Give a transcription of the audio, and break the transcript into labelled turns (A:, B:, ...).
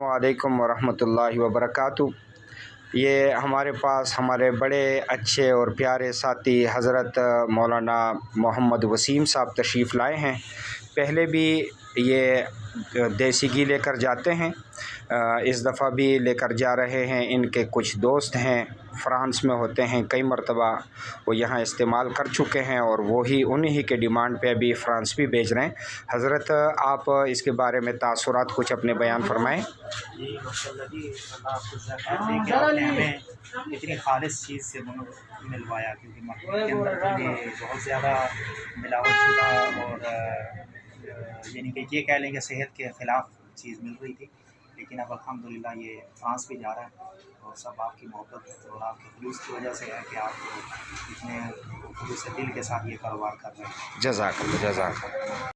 A: وعلیکم ورحمۃ اللہ وبرکاتہ۔ یہ ہمارے پاس ہمارے بڑے اچھے اور پیارے ساتھی حضرت مولانا محمد وسیم صاحب تشریف لائے ہیں۔ پہلے بھی یہ دیسی گھی لے کر جاتے ہیں، اس دفعہ بھی لے کر جا رہے ہیں۔ ان کے کچھ دوست ہیں فرانس میں ہوتے ہیں، کئی مرتبہ وہ یہاں استعمال کر چکے ہیں اور وہی انہی کے ڈیمانڈ پہ ابھی فرانس بھی بھیج رہے ہیں۔ حضرت آپ اس کے بارے میں تاثرات کچھ اپنے بیان فرمائیں۔
B: جی ماشاء اللہ جی، اللہ آپ کو خیر دے کہ آپ نے ہمیں اتنی خالص چیز سے ملوایا، کیونکہ مارکیٹ کے اندر تو یہ بہت زیادہ ملاوٹ شدہ اور یعنی کہ یہ کہہ لیں کہ صحت کے خلاف چیز مل رہی تھی، لیکن اب الحمدللہ یہ فرانس بھی جا رہا ہے اور سب آپ کی محبت اور آپ کے خلوص کی وجہ سے ہے کہ آپ اتنے خلوص دل کے ساتھ یہ کاروبار کر رہے ہیں۔
A: جزاک اللہ، جزاک اللہ۔